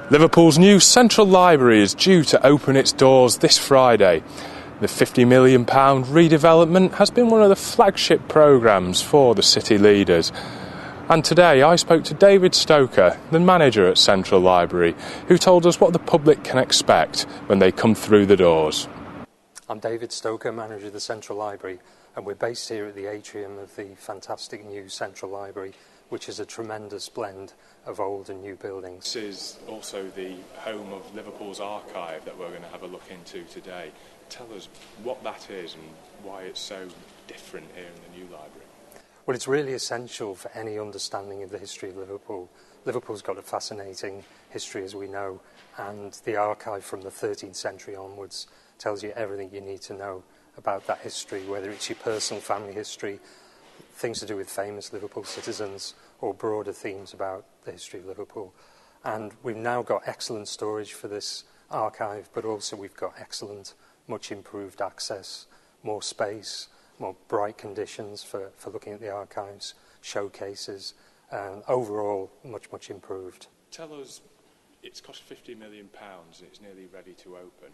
Liverpool's new Central Library is due to open its doors this Friday. The £50 million redevelopment has been one of the flagship programmes for the city leaders. And today I spoke to David Stoker, the manager at Central Library, who told us what the public can expect when they come through the doors. I'm David Stoker, manager of the Central Library, and we're based here at the atrium of the fantastic new Central Library, which is a tremendous blend of old and new buildings. This is also the home of Liverpool's archive that we're going to have a look into today. Tell us what that is and why it's so different here in the new library. Well, it's really essential for any understanding of the history of Liverpool. Liverpool's got a fascinating history, as we know, and the archive from the 13th century onwards tells you everything you need to know about that history, whether it's your personal family history, things to do with famous Liverpool citizens, or broader themes about the history of Liverpool. And we've now got excellent storage for this archive, but also we've got excellent, much improved access, more space, more bright conditions for looking at the archives, showcases, and overall much improved. Tell us, it's cost £50 million, it's nearly ready to open.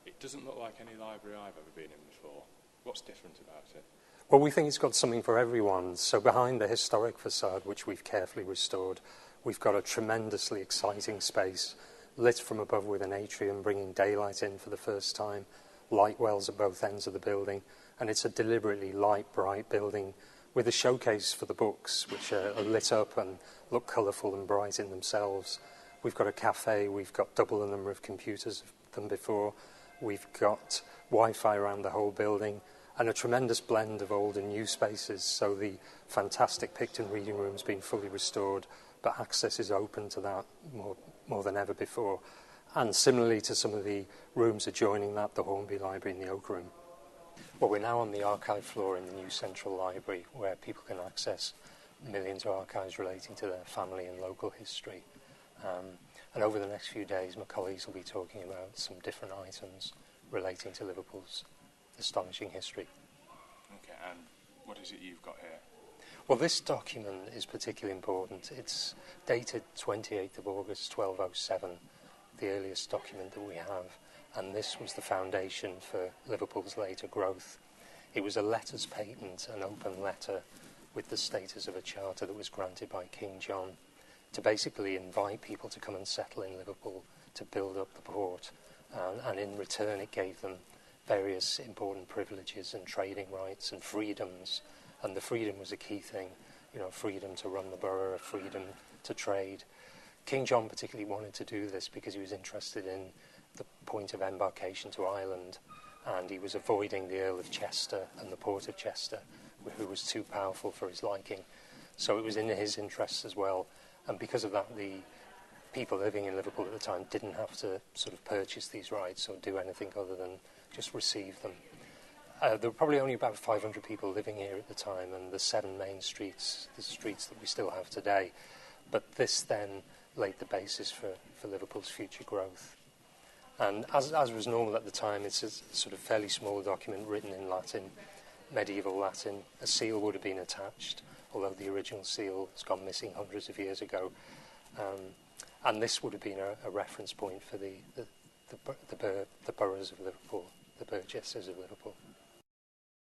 It doesn't look like any library I've ever been in before. What's different about it? Well, we think it's got something for everyone. So behind the historic facade, which we've carefully restored, we've got a tremendously exciting space, lit from above with an atrium, bringing daylight in for the first time, light wells at both ends of the building, and it's a deliberately light, bright building with a showcase for the books, which are lit up and look colourful and bright in themselves. We've got a cafe, we've got double the number of computers than before, we've got Wi-Fi around the whole building, and a tremendous blend of old and new spaces. So the fantastic Picton reading room's been fully restored, but access is open to that more than ever before. And similarly to some of the rooms adjoining that, the Hornby Library and the Oak Room. Well, we're now on the archive floor in the new Central Library, where people can access millions of archives relating to their family and local history. And over the next few days, my colleagues will be talking about some different items relating to Liverpool's astonishing history. Okay, and what is it you've got here? Well, this document is particularly important. It's dated 28th of August 1207, the earliest document that we have, and this was the foundation for Liverpool's later growth. It was a letters patent, an open letter with the status of a charter that was granted by King John to basically invite people to come and settle in Liverpool to build up the port, and in return it gave them various important privileges and trading rights and freedoms, and the freedom was a key thing, freedom to run the borough, freedom to trade. King John particularly wanted to do this because he was interested in the point of embarkation to Ireland, and he was avoiding the Earl of Chester and the port of Chester, who was too powerful for his liking. So it was in his interests as well, and because of that, the people living in Liverpool at the time didn't have to sort of purchase these rights or do anything other than just receive them. There were probably only about 500 people living here at the time, and the 7 main streets, the streets that we still have today. But this then laid the basis for Liverpool's future growth. And as was normal at the time, it's a sort of fairly small document written in Latin, medieval Latin. A seal would have been attached, although the original seal has gone missing hundreds of years ago. And this would have been a reference point for the boroughs of Liverpool, the burgesses of Liverpool.